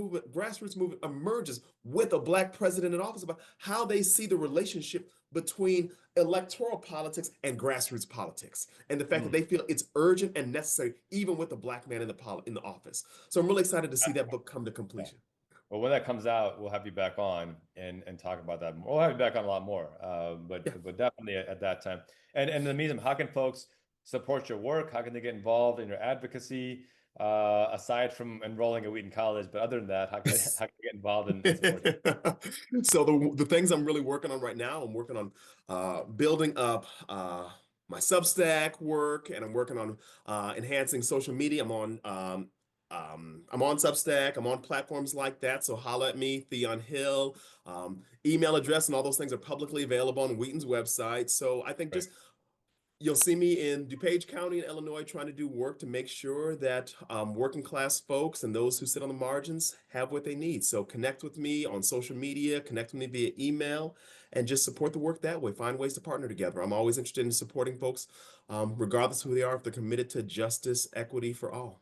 Speaker 2: movement emerges with a Black president in office about how they see the relationship between electoral politics and grassroots politics, and the fact that
Speaker 1: Mm.
Speaker 2: they feel it's urgent and necessary, even with a Black man in the office. So I'm really excited to see that book come to
Speaker 1: Yeah.
Speaker 2: completion.
Speaker 1: Well, when that comes out, we'll have you back on and talk about that more. We'll have you back on a lot more,
Speaker 2: Yeah.
Speaker 1: but definitely at that time. And in the meantime, how can folks support your work? How can they get involved in your advocacy? Aside from enrolling at Wheaton College, but other than that, how can they get involved and support you?
Speaker 2: So the things I'm really working on right now, I'm working on building up my Substack work, and I'm working on enhancing social media. I'm on Substack. I'm on platforms like that. So holla at me, Theon Hill. Email address and all those things are publicly available on Wheaton's website. So I think
Speaker 1: Right.
Speaker 2: just you'll see me in DuPage County in Illinois trying to do work to make sure that working class folks and those who sit on the margins have what they need. So connect with me on social media, connect with me via email, and just support the work that way. Find ways to partner together. I'm always interested in supporting folks, regardless of who they are, if they're committed to justice, equity for all.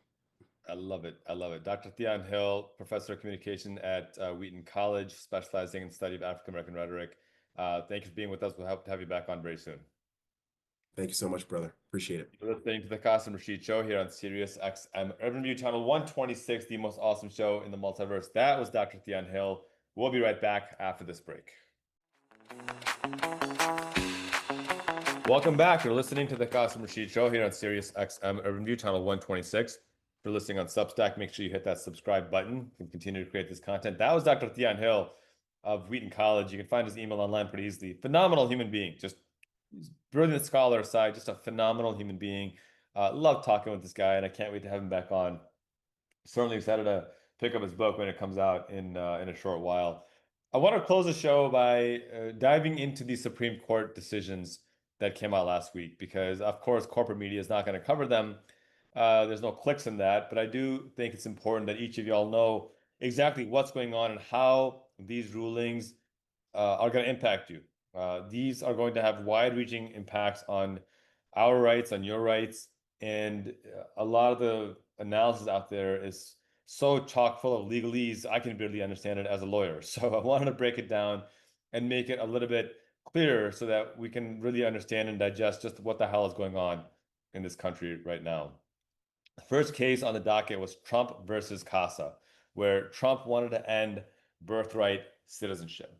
Speaker 1: I love it. I love it. Dr. Theon Hill, professor of communication at Wheaton College, specializing in the study of African American rhetoric. Thank you for being with us. We'll hope to have you back on very soon.
Speaker 2: Thank you so much, brother. Appreciate it.
Speaker 1: You're listening to the Qasim Rashid Show here on Sirius XM Urban View Channel 126, the most awesome show in the multiverse. That was Dr. Theon Hill. We'll be right back after this break. Welcome back. You're listening to the Qasim Rashid Show here on Sirius XM Urban View Channel 126. If you're listening on Substack, make sure you hit that subscribe button and continue to create this content. That was Dr. Theon Hill of Wheaton College. You can find his email online pretty easily. Phenomenal human being, just brilliant scholar aside, just a phenomenal human being. Love talking with this guy, and I can't wait to have him back on. Certainly excited to pick up his book when it comes out in a short while. I want to close the show by diving into the Supreme Court decisions that came out last week, because of course corporate media is not going to cover them. There's no clicks in that, but I do think it's important that each of y'all know exactly what's going on and how these rulings are going to impact you. These are going to have wide-reaching impacts on our rights, on your rights, and a lot of the analysis out there is so chock full of legalese, I can barely understand it as a lawyer. So I wanted to break it down and make it a little bit clearer so that we can really understand and digest just what the hell is going on in this country right now. The first case on the docket was Trump versus Casa, where Trump wanted to end birthright citizenship.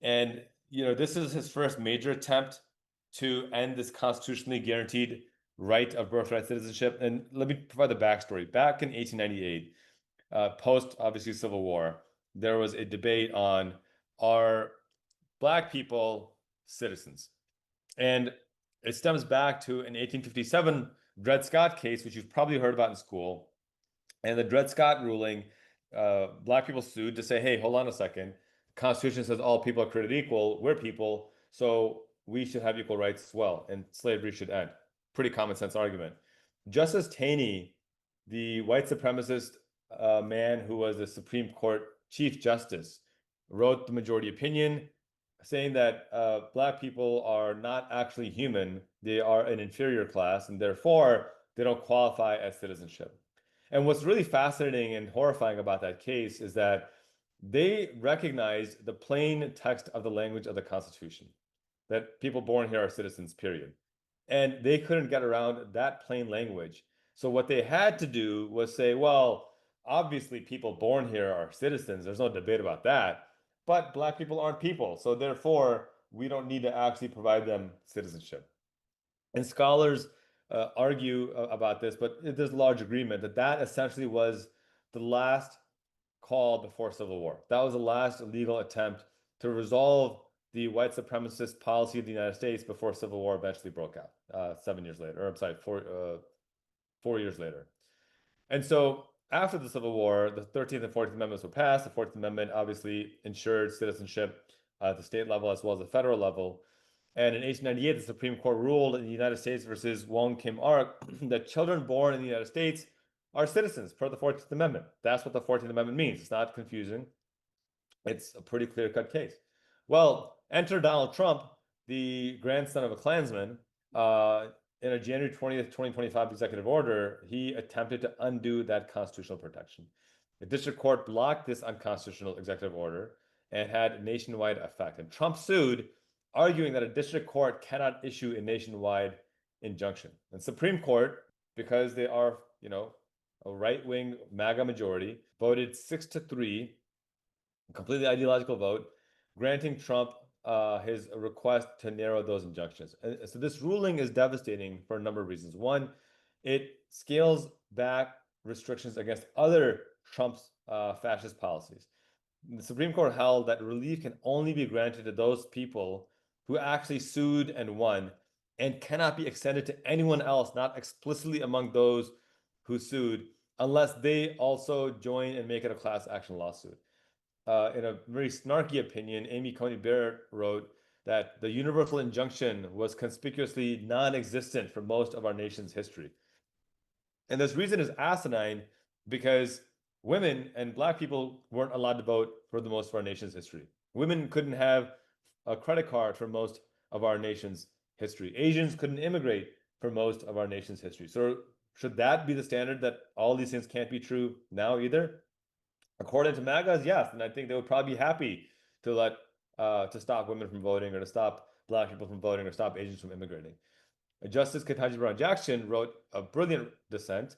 Speaker 1: And, this is his first major attempt to end this constitutionally guaranteed right of birthright citizenship. And let me provide the backstory. Back in 1898, post obviously Civil War, there was a debate on, are Black people citizens? And it stems back to an 1857 Dred Scott case, which you've probably heard about in school. And the Dred Scott ruling, Black people sued to say, hey, hold on a second. The Constitution says all people are created equal. We're people, so we should have equal rights as well, and slavery should end. Pretty common sense argument. Justice Taney, the white supremacist man who was the Supreme Court Chief Justice, wrote the majority opinion saying that Black people are not actually human. They are an inferior class, and therefore they don't qualify as citizenship. And what's really fascinating and horrifying about that case is that they recognize the plain text of the language of the Constitution, that people born here are citizens, period. And they couldn't get around that plain language. So what they had to do was say, well, obviously people born here are citizens. There's no debate about that. But Black people aren't people. So therefore, we don't need to actually provide them citizenship. And scholars argue about this, but there's large agreement that that essentially was the last call before Civil War. That was the last legal attempt to resolve the white supremacist policy of the United States before Civil War eventually broke out 7 years later, or I'm sorry, 4 years later. And so after the Civil War, the 13th and 14th Amendments were passed. The 14th Amendment obviously ensured citizenship at the state level as well as the federal level. And in 1898, the Supreme Court ruled in the United States versus Wong Kim Ark that children born in the United States are citizens per the 14th Amendment. That's what the 14th Amendment means. It's not confusing. It's a pretty clear-cut case. Well, enter Donald Trump, the grandson of a Klansman. In a January 20th, 2025 executive order, he attempted to undo that constitutional protection. The district court blocked this unconstitutional executive order and had nationwide effect. And Trump sued, arguing that a district court cannot issue a nationwide injunction. And Supreme Court, because they are, a right-wing MAGA majority, voted 6-3, a completely ideological vote, granting Trump his request to narrow those injunctions. And so this ruling is devastating for a number of reasons. One, it scales back restrictions against other Trump's fascist policies. The Supreme Court held that relief can only be granted to those people who actually sued and won, and cannot be extended to anyone else, not explicitly among those who sued, unless they also join and make it a class action lawsuit. In a very snarky opinion, Amy Coney Barrett wrote that the universal injunction was conspicuously non-existent for most of our nation's history. And this reason is asinine because women and Black people weren't allowed to vote for the most of our nation's history. Women couldn't have a credit card for most of our nation's history. Asians couldn't immigrate for most of our nation's history. So should that be the standard, that all these things can't be true now either? According to MAGAs, yes, and I think they would probably be happy to to stop women from voting, or to stop Black people from voting, or stop Asians from immigrating. Justice Ketanji Brown Jackson wrote a brilliant dissent,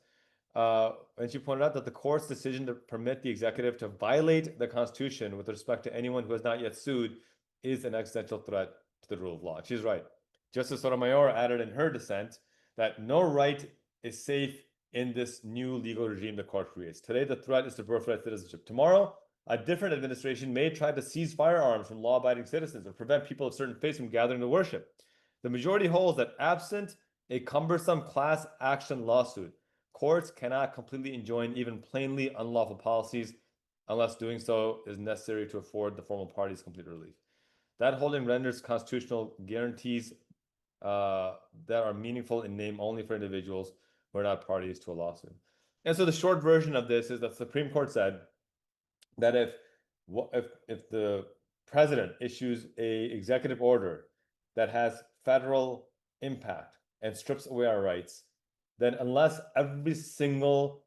Speaker 1: and she pointed out that the court's decision to permit the executive to violate the Constitution with respect to anyone who has not yet sued is an existential threat to the rule of law. She's right. Justice Sotomayor added in her dissent that no right is safe in this new legal regime the court creates. Today, the threat is to birthright citizenship. Tomorrow, a different administration may try to seize firearms from law-abiding citizens or prevent people of certain faiths from gathering to worship. The majority holds that absent a cumbersome class action lawsuit, courts cannot completely enjoin even plainly unlawful policies unless doing so is necessary to afford the formal parties complete relief. That holding renders constitutional guarantees that are meaningful in name only for individuals who are not parties to a lawsuit. And so the short version of this is that the Supreme Court said that if the president issues a executive order that has federal impact and strips away our rights, then unless every single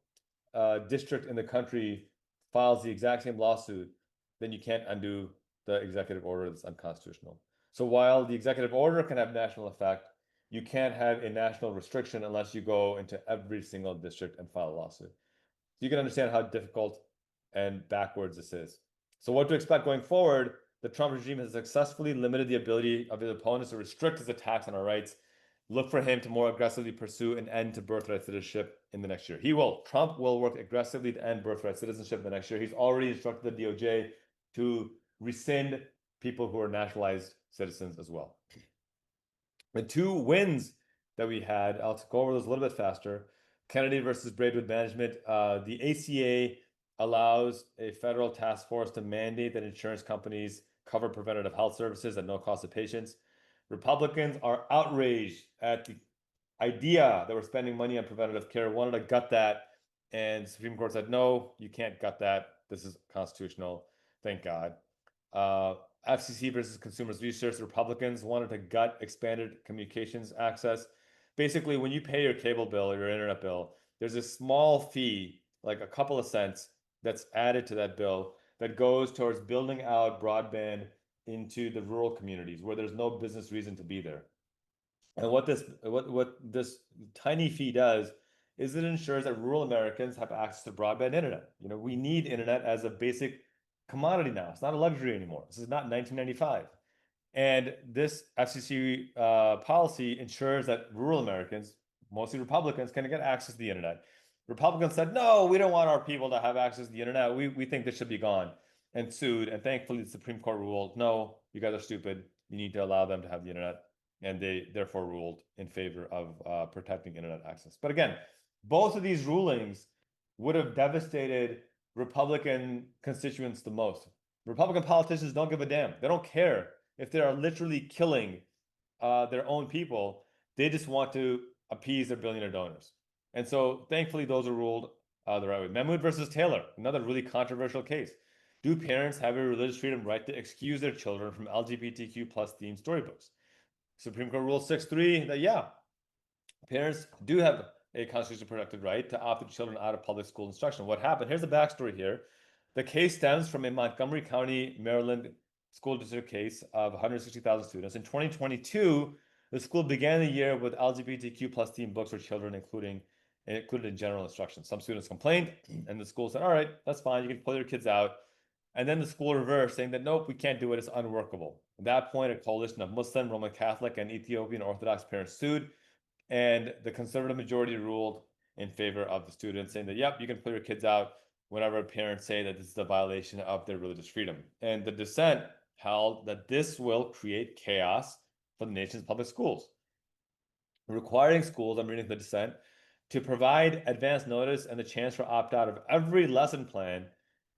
Speaker 1: district in the country files the exact same lawsuit, then you can't undo the executive order that's unconstitutional. So while the executive order can have national effect, you can't have a national restriction unless you go into every single district and file a lawsuit. So you can understand how difficult and backwards this is. So what to expect going forward? The Trump regime has successfully limited the ability of his opponents to restrict his attacks on our rights. Look for him to more aggressively pursue an end to birthright citizenship in the next year. Trump will work aggressively to end birthright citizenship in the next year. He's already instructed the DOJ to rescind people who are nationalized citizens as well. The two wins that we had, I'll go over those a little bit faster. Kennedy versus Braidwood Management. The ACA allows a federal task force to mandate that insurance companies cover preventative health services at no cost to patients. Republicans are outraged at the idea that we're spending money on preventative care, wanted to gut that, and the Supreme Court said, no, you can't gut that. This is constitutional. Thank God. FCC versus Consumers Research. The Republicans wanted to gut expanded communications access. Basically, when you pay your cable bill or your internet bill, there's a small fee, like a couple of cents, that's added to that bill that goes towards building out broadband into the rural communities where there's no business reason to be there. And what this tiny fee does is it ensures that rural Americans have access to broadband internet. We need internet as a basic commodity now. It's not a luxury anymore. This is not 1995. And this FCC policy ensures that rural Americans, mostly Republicans, can get access to the internet. Republicans said, no, we don't want our people to have access to the internet. We think this should be gone, and sued. And thankfully, the Supreme Court ruled, no, you guys are stupid. You need to allow them to have the internet. And they therefore ruled in favor of protecting internet access. But again, both of these rulings would have devastated Republican constituents the most. Republican politicians don't give a damn. They don't care if they are literally killing their own people. They just want to appease their billionaire donors. And so thankfully those are ruled the right way. Mahmoud versus Taylor, another really controversial case. Do parents have a religious freedom right to excuse their children from LGBTQ plus themed storybooks? Supreme Court Rule 6.3 that, yeah, parents do have a constitutionally protected right to opt their children out of public school instruction. What happened? Here's the backstory here. The case stems from a Montgomery County, Maryland school district case of 160,000 students. In 2022, the school began the year with LGBTQ plus themed books for children, included in general instruction. Some students complained, and the school said, all right, that's fine, you can pull your kids out. And then the school reversed, saying that, nope, we can't do it, it's unworkable. At that point, a coalition of Muslim, Roman Catholic, and Ethiopian Orthodox parents sued, and the conservative majority ruled in favor of the students, saying that, yep, you can pull your kids out whenever parents say that this is a violation of their religious freedom. And the dissent held that this will create chaos for the nation's public schools, requiring schools, I'm reading the dissent, to provide advance notice and the chance for opt-out of every lesson plan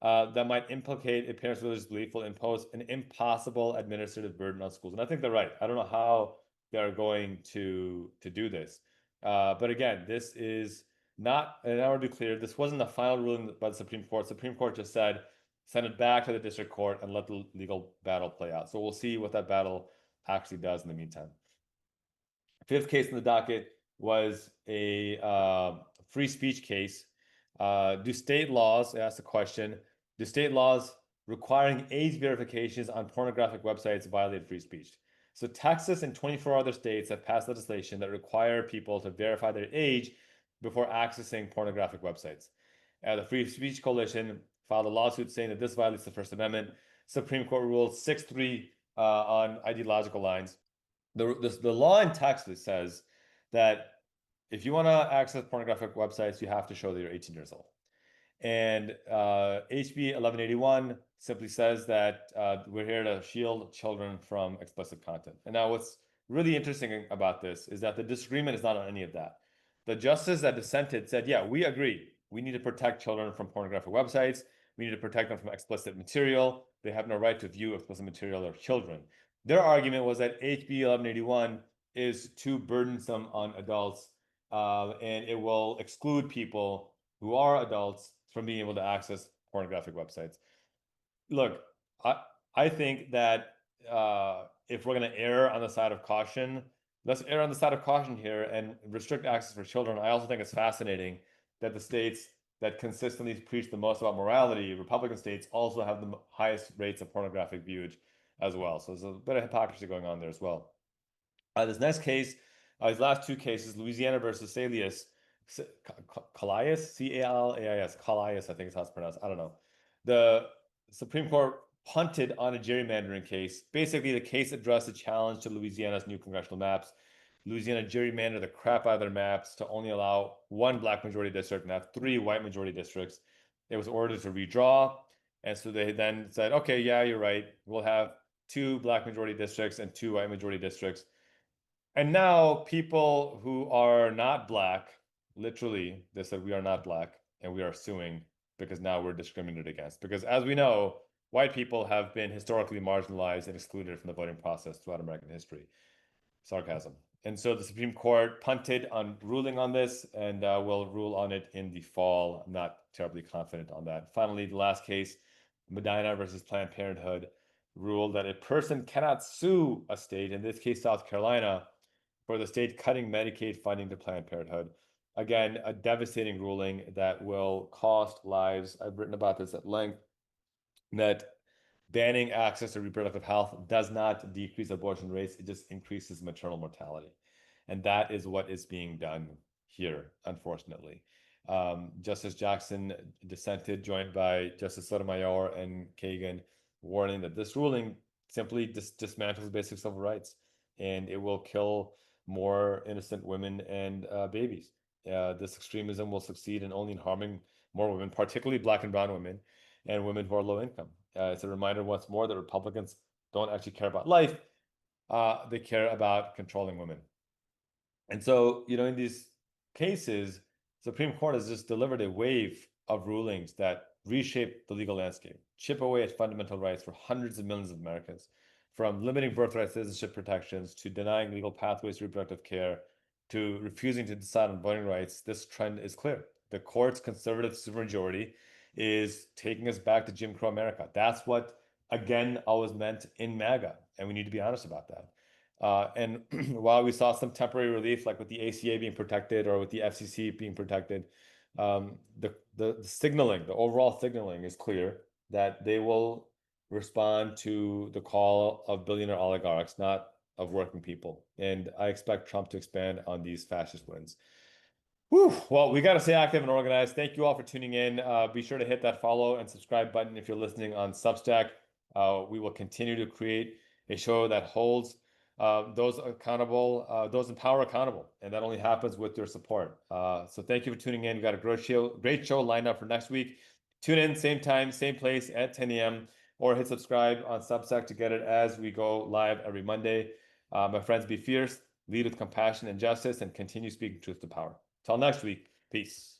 Speaker 1: that might implicate a parent's religious belief will impose an impossible administrative burden on schools. And I think they're right. I don't know how they're going to do this. But again, this is not, and I want to be clear, this wasn't the final ruling by the Supreme Court. Supreme Court just said, send it back to the district court and let the legal battle play out. So we'll see what that battle actually does in the meantime. Fifth case in the docket was a free speech case. Do state laws, I asked the question, do state laws requiring age verifications on pornographic websites violate free speech? So Texas and 24 other states have passed legislation that require people to verify their age before accessing pornographic websites. The Free Speech Coalition filed a lawsuit saying that this violates the First Amendment. Supreme Court ruled 6-3 on ideological lines. The law in Texas says that if you want to access pornographic websites, you have to show that you're 18 years old. And HB 1181 simply says that we're here to shield children from explicit content. And now what's really interesting about this is that the disagreement is not on any of that. The justice that dissented said, yeah, we agree. We need to protect children from pornographic websites. We need to protect them from explicit material. They have no right to view explicit material of children. Their argument was that HB 1181 is too burdensome on adults and it will exclude people who are adults from being able to access pornographic websites. Look, I think that if we're going to err on the side of caution, let's err on the side of caution here and restrict access for children. I also think it's fascinating that the states that consistently preach the most about morality, Republican states, also have the highest rates of pornographic viewage as well. So there's a bit of hypocrisy going on there as well. This next case, these last two cases, Louisiana versus Calais, Calais, Calais, I think is how it's pronounced. I don't know. The Supreme Court punted on a gerrymandering case. Basically, the case addressed a challenge to Louisiana's new congressional maps. Louisiana gerrymandered the crap out of their maps to only allow one black majority district and have three white majority districts. It was ordered to redraw. And so they then said, okay, yeah, you're right. We'll have two black majority districts and two white majority districts. And now people who are not black, literally, they said, we are not black and we are suing because now we're discriminated against. Because as we know, white people have been historically marginalized and excluded from the voting process throughout American history. Sarcasm. And so the Supreme Court punted on ruling on this and will rule on it in the fall. I'm not terribly confident on that. Finally, the last case, Medina versus Planned Parenthood, ruled that a person cannot sue a state, in this case, South Carolina, for the state cutting Medicaid funding to Planned Parenthood. Again, a devastating ruling that will cost lives. I've written about this at length, that banning access to reproductive health does not decrease abortion rates, it just increases maternal mortality. And that is what is being done here, unfortunately. Justice Jackson dissented, joined by Justice Sotomayor and Kagan, warning that this ruling simply dismantles basic civil rights and it will kill more innocent women and babies. This extremism will succeed in only harming more women, particularly Black and brown women and women who are low income. It's a reminder once more that Republicans don't actually care about life. They care about controlling women. And so, in these cases, Supreme Court has just delivered a wave of rulings that reshape the legal landscape, chip away at fundamental rights for hundreds of millions of Americans, from limiting birthright citizenship protections to denying legal pathways to reproductive care, to refusing to decide on voting rights, this trend is clear. The court's conservative supermajority is taking us back to Jim Crow America. That's what, again, always meant in MAGA, and we need to be honest about that. And while we saw some temporary relief, like with the ACA being protected or with the FCC being protected, the signaling, the overall signaling is clear that they will respond to the call of billionaire oligarchs, not of working people. And I expect Trump to expand on these fascist wins. Whew. Well, we got to stay active and organized. Thank you all for tuning in. Be sure to hit that follow and subscribe button if you're listening on Substack. We will continue to create a show that holds those accountable, those in power accountable, and that only happens with your support. So thank you for tuning in. We got a great show lined up for next week. Tune in, same time, same place at 10 a.m. or hit subscribe on Substack to get it as we go live every Monday. My friends, be fierce, lead with compassion and justice, and continue speaking truth to power. Till next week, peace.